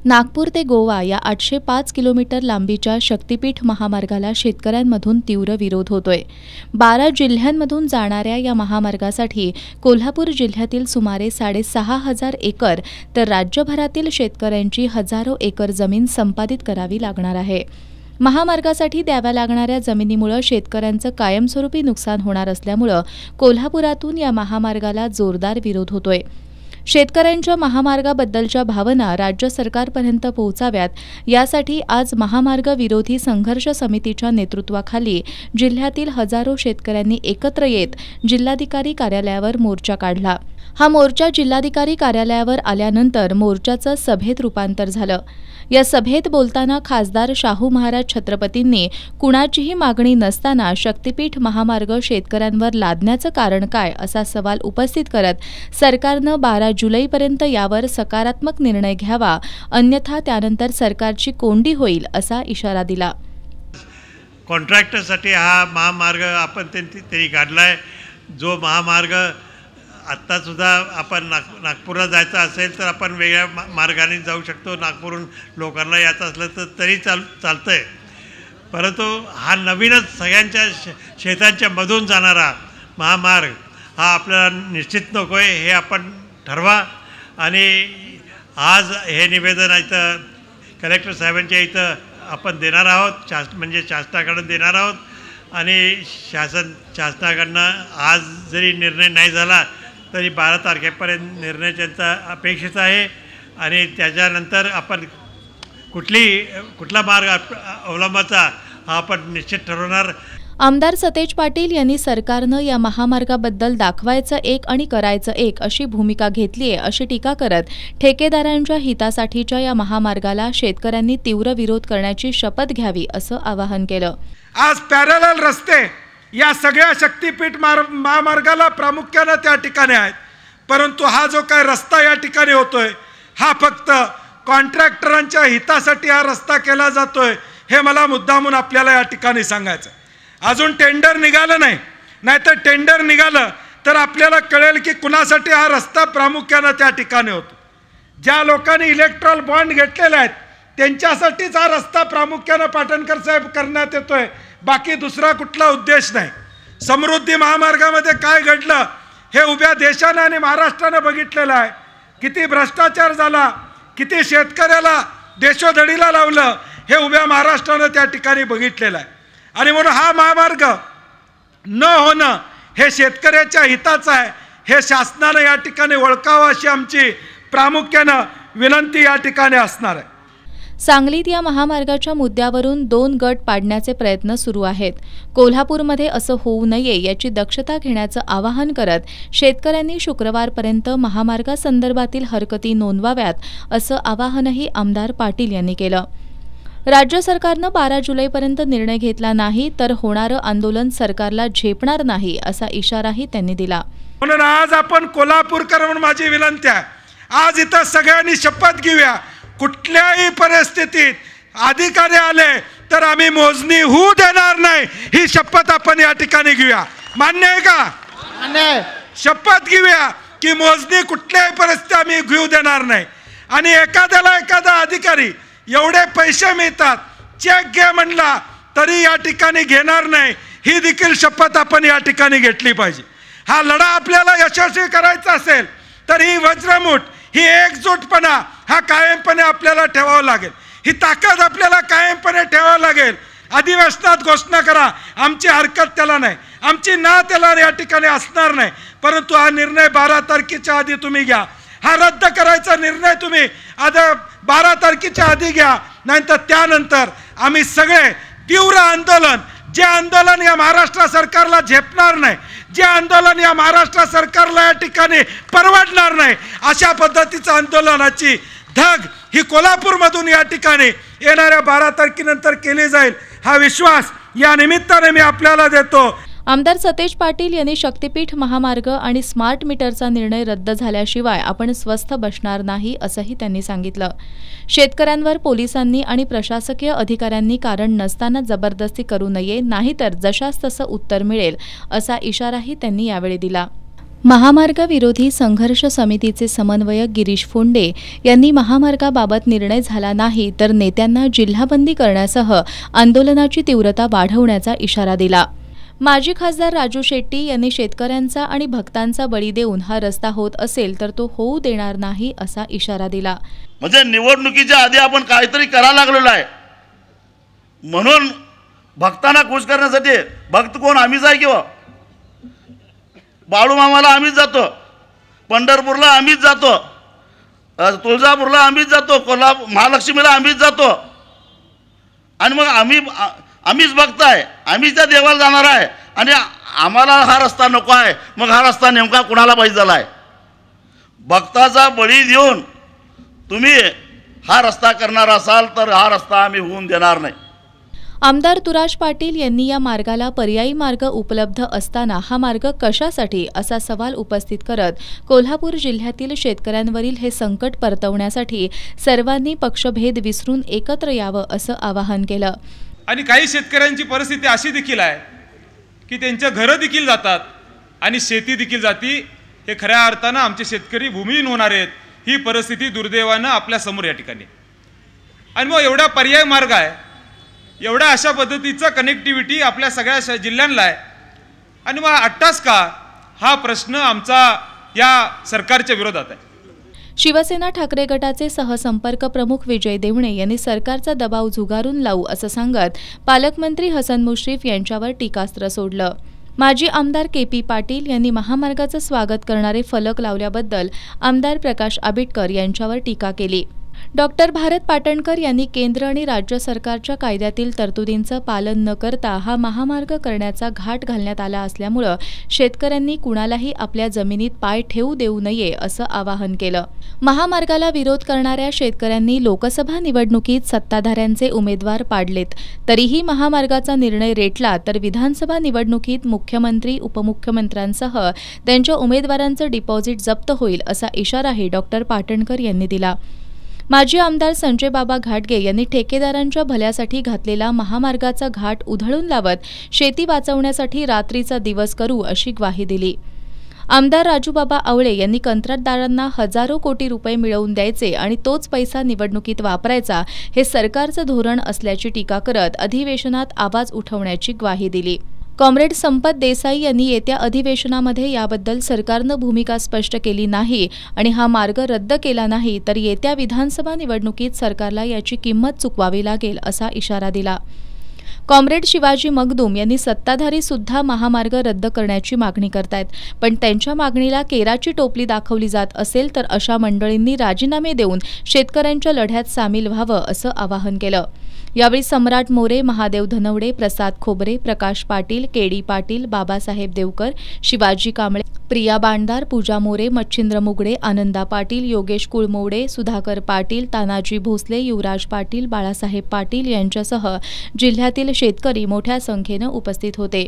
नागपूर ते गोवा या 805 किलोमीटर लांबीच्या शक्तीपीठ महामार्गाला शेतकऱ्यांमधून तीव्र विरोध होतोय। 12 जिल्ह्यांमधून जाणाऱ्या या महामार्गासाठी कोल्हापूर जिल्ह्यातील सुमारे 6,500 एकर तर राज्यभरातील शेतकऱ्यांची हजारो एकर जमीन संपादित करावी लागणार आहे। महामार्गासाठी द्याव्या लागणाऱ्या जमिनीमुळे शेतकऱ्यांचं कायमस्वरूपी नुकसान होणार असल्यामुळे कोल्हापुरातून या महामार्गाला जोरदार विरोध होतोय। शेतकऱ्यांच्या महामार्गाबद्दलच्या भावना राज्य सरकारपर्यंत पोहोचाव्यात यासाठी आज महामार्ग विरोधी संघर्ष समितीच्या नेतृत्वाखाली जिल्ह्यातील हजारो शेतकऱ्यांनी एकत्र येत जिल्हाधिकारी कार्यालयावर मोर्चा काढला। हा मोर्चा जिल्हाधिकारी कार्यालयावर आल्यानंतर मोर्चाचं सभेत रूपांतर झालं। या सभेत बोलताना खासदार शाहू महाराज छत्रपतींनी कुणाचीही मागणी नसताना शक्तीपीठ महामार्ग शेतकऱ्यांवर लादण्याचं कारण काय असा सवाल उपस्थित करत सरकारनं 12 जुलैपर्यंत यावर सकारात्मक निर्णय घ्यावा, अन्यथा त्यानंतर सरकारची कोंडी होईल असा इशारा दिला। कॉन्ट्रॅक्टरसाठी हा महामार्ग आपण त्यांनी काढलाय। जो महामार्ग आत्तासुद्धा आपण नागपूरला जायचं असेल तर आपण वेगळ्या मार्गाने जाऊ शकतो। नागपूरहून लोकांना यायचं असलं तर तरी चालतं आहे, परंतु हा नवीनच सगळ्यांच्या शेतांच्या मधून जाणारा महामार्ग हा आपल्याला निश्चित नको आहे, हे आपण ठरवा। आणि आज हे निवेदन इथं कलेक्टर साहेबांच्या इथं आपण देणार आहोत, म्हणजे शासनाकडून देणार आहोत। आणि शासनाकडनं आज जरी निर्णय नाही झाला तरी 12 तारखेपर्यंत निर्णय त्यांचा अपेक्षित आहे आणि त्याच्यानंतर आपण कुठला मार्ग अवलंबायचा हा आपण निश्चित ठरवणार। आमदार सतेज पाटील यांनी सरकारनं या महामार्गाबद्दल दाखवायचं एक आणि करायचं एक अशी भूमिका घेतलीये अशी टीका करत ठेकेदारांच्या हितासाठीच्या या महामार्गाला शेतकऱ्यांनी तीव्र विरोध करण्याची शपथ घ्यावी असं आवाहन केलं। आज पॅरलल रस्ते या सगळ्या शक्तीपीठ महामार्गाला प्रामुख्याने त्या ठिकाणी आहेत, परंतु हा जो काय रस्ता या ठिकाणी होतोय हा फक्त कॉन्ट्रॅक्टरांच्या हितासाठी हा रस्ता केला जातोय हे मला मुद्दामून आपल्याला या ठिकाणी सांगायचं। अजून टेंडर निघालं नाही, नाहीतर टेंडर निघालं तर आपल्याला कळेल की कुणासाठी हा रस्ता प्रामुख्याने त्या ठिकाणी होतो। ज्या लोकांनी इलेक्ट्रॉल बॉन्ड घेतलेले आहेत त्यांच्यासाठीच हा रस्ता प्रामुख्याने पाटणकर साहेब करण्यात येतोय, बाकी दुसरा कुठला उद्देश नाही। समृद्धी महामार्गामध्ये काय घडलं हे उभ्या देशाने आणि महाराष्ट्राने बघितलेलं आहे। किती भ्रष्टाचार झाला, किती शेतकऱ्याला देशोधडीला लावलं हे उभ्या महाराष्ट्राने त्या ठिकाणी बघितलेलं आहे। आणि म्हणून हा महामार्ग न होणं हे शेतकऱ्याच्या हिताचं आहे, हे शासनाने या ठिकाणी ओळखावं अशी आमची प्रामुख्याने विनंती या ठिकाणी असणार आहे। सांगलीत या महामार्गाच्या मुद्द्यावरून 2 गट पाडण्याचे प्रयत्न सुरू आहेत। कोल्हापूरमध्ये असं होऊ नये याची दक्षता घेण्याचं आवाहन करत शेतकऱ्यांनी शुक्रवारपर्यंत महामार्गासंदर्भातील हरकती नोंदवाव्यात असं आवाहनही आमदार पाटील यांनी केलं। राज्य सरकारनं 12 जुलैपर्यंत निर्णय घेतला नाही तर होणारं आंदोलन सरकारला झेपणार नाही असा इशाराही त्यांनी दिला। म्हणून आज आपण कोल्हापूरकर म्हणून माझी विनंती आहे, आज इथं सगळ्यांनी शपथ घेऊया, कुठल्याही परिस्थितीत अधिकारी आले तर आम्ही मोजणी होऊ देणार नाही ही शपथ आपण या ठिकाणी घेऊया। मान्य आहे का? मान्य। शपथ घेऊया की मोजणी कुठल्याही परिस्थितीत आम्ही घेऊ देणार नाही। आणि एखादा अधिकारी एवढे पैसे मिळतात चेक घे म्हणला तरी या ठिकाणी घेणार नाही, ही देखील शपथ आपण या ठिकाणी घेतली पाहिजे। हा लढा आपल्याला यशस्वी करायचा असेल तर ही वज्रमुठ, ही एकजूटपणा हा कायमपणे आपल्याला ठेवावा लागेल, ही ताकद आपल्याला कायमपणे ठेवावी लागेल। अधिवेशनात घोषणा करा, आमची हरकत त्याला नाही, आमची ना त्याला या ठिकाणी असणार नाही, परंतु हा निर्णय 12 तारखेच्या आधी तुम्ही घ्या। हा रद्द करायचा निर्णय तुम्ही आता 12 तारखेच्या आधी घ्या, नाहीतर त्यानंतर आम्ही सगळे तीव्र आंदोलन, जे आंदोलन या महाराष्ट्र सरकारला झेपणार नाही, जे आंदोलन या महाराष्ट्र सरकारला या ठिकाणी परवडणार नाही, अशा पद्धतीचं आंदोलनाची धग ही कोल्हापूरमधून या ठिकाणी येणाऱ्या 12 तारखेनंतर केली जाईल हा विश्वास या निमित्ताने मी आपल्याला देतो। आमदार सतेज पाटील यांनी शक्तीपीठ महामार्ग आणि स्मार्ट मीटरचा निर्णय रद्द झाल्याशिवाय आपण स्वस्थ बसणार नाही असंही त्यांनी सांगितलं। शेतकऱ्यांवर पोलिसांनी आणि प्रशासकीय अधिकाऱ्यांनी कारण नसताना जबरदस्ती करू नये, नाहीतर जशास तसं उत्तर मिळेल असा इशाराही त्यांनी यावेळी दिला। महामार्ग विरोधी संघर्ष समितीचे समन्वयक गिरीश फोंडे यांनी महामार्गाबाबत निर्णय झाला नाही तर नेत्यांना जिल्हाबंदी करण्यासह आंदोलनाची तीव्रता वाढवण्याचा इशारा दिला। माजी खासदार राजू शेट्टी यांनी शेतकऱ्यांचा आणि भक्तांचा बळी देऊन हा रस्ता होत असेल तर तो होऊ देणार नाही असा इशारा दिला। म्हणजे निवडणुकीच्या आधी आपण काहीतरी करायला लागलेलो आहे म्हणून भक्तांना खुश करण्यासाठी भक्त कोण आम्हीच आहे किंवा बाळूमामाला आम्हीच जातो, पंढरपूरला आम्हीच जातो, तुळजापूरला आम्हीच जातो, महालक्ष्मीला आम्हीच जातो आणि मग आम्हीच भक्त आहे, आम्हीच त्या देवाला जाणार आहे आणि आम्हाला हा रस्ता नको आहे। मग हा रस्ता नेमका कुणाला पाहिजे झाला आहे? भक्ताचा बळी देऊन तुम्ही हा रस्ता करणार असाल तर हा रस्ता आम्ही होऊन देणार नाही। आमदार तुराश पाटील यांनी या मार्गाला पर्यायी मार्ग उपलब्ध असताना हा मार्ग कशासाठी असा सवाल उपस्थित करत कोल्हापूर जिल्ह्यातील शेतकऱ्यांवरील हे संकट परतवण्यासाठी सर्वांनी पक्षभेद विसरून एकत्र यावं असं आवाहन केलं। आणि काही शेतकऱ्यांची परिस्थिती अशी देखील आहे की त्यांच्या घरं देखील जातात आणि शेती देखील जाती। हे खऱ्या अर्थानं आमचे शेतकरी भूमिहीन होणार आहेत, ही परिस्थिती दुर्दैवानं आपल्या समोर या ठिकाणी। आणि मग एवढा पर्याय मार्ग आहे, एवढा अशा पद्धतीचा कनेक्टिव्हिटी आपल्या सगळ्या जिल्ह्यांना आहे आणि मग अट्टास का हा प्रश्न आमचा या सरकारच्या विरोधात आहे। शिवसेना ठाकरे गटाचे सहसंपर्क प्रमुख विजय देवणे यांनी सरकारचा दबाव झुगारून लावू असं सांगत पालकमंत्री हसन मुश्रीफ यांच्यावर टीकास्त्र सोडलं। माजी आमदार के.पी. पाटील यांनी महामार्गाचं स्वागत करणारे फलक लावल्याबद्दल आमदार प्रकाश आबिटकर यांच्यावर टीका केली। डॉक्टर भारत पाटणकर यांनी केंद्र आणि राज्य सरकारच्या कायद्यातील तरतुदींचं पालन न करता हा महामार्ग करण्याचा घाट घालण्यात आला असल्यामुळे शेतकऱ्यांनी कुणालाही आपल्या जमिनीत पाय ठेवू देऊ नये असं आवाहन केलं। महामार्गाला विरोध करणाऱ्या शेतकऱ्यांनी लोकसभा निवडणुकीत सत्ताधाऱ्यांचे उमेदवार पाडलेत, तरीही महामार्गाचा निर्णय रेटला तर विधानसभा निवडणुकीत मुख्यमंत्री उपमुख्यमंत्र्यांसह त्यांच्या उमेदवारांचं डिपॉझिट जप्त होईल असा इशाराही डॉक्टर पाटणकर यांनी दिला। माजी आमदार संजय बाबा घाटगे यांनी ठेकेदारांच्या भल्यासाठी घातलेला महामार्गाचा घाट उधळून लावत शेती वाचवण्यासाठी रात्रीचा दिवस करू अशी ग्वाही दिली। आमदार राजूबाबा आवळे यांनी कंत्राटदारांना हजारो कोटी रुपये मिळवून द्यायचे आणि तोच पैसा निवडणुकीत वापरायचा हे सरकारचं धोरण असल्याची टीका करत अधिवेशनात आवाज उठवण्याची ग्वाही दिली। कॉम्रेड संपत देसाई यांनी येत्या अधिवेशनामध्ये याबद्दल सरकारनं भूमिका स्पष्ट केली नाही आणि हा मार्ग रद्द केला नाही तर येत्या विधानसभा निवडणुकीत सरकारला याची किंमत चुकवावी लागेल असा इशारा दिला। कॉम्रेड शिवाजी मगदूम यांनी सत्ताधारी सुद्धा महामार्ग रद्द करण्याची मागणी करतायत, पण त्यांच्या मागणीला केराची टोपली दाखवली जात असेल तर अशा मंडळींनी राजीनामे देऊन शेतकऱ्यांच्या लढ्यात सामील व्हावं असं आवाहन केलं। यावेळी सम्राट मोरे, महादेव धनवडे, प्रसाद खोबरे, प्रकाश पाटील, के.डी. पाटील, बाबासाहेब देवकर, शिवाजी कांबळे, प्रिया बांडदार, पूजा मोरे, मच्छिंद्र मुगडे, आनंदा पाटील, योगेश कुळमोडे, सुधाकर पाटील, तानाजी भोसले, युवराज पाटील, बाळासाहेब पाटील यांच्यासह जिल्ह्यातील शेतकरी मोठ्या संख्येनं उपस्थित होते।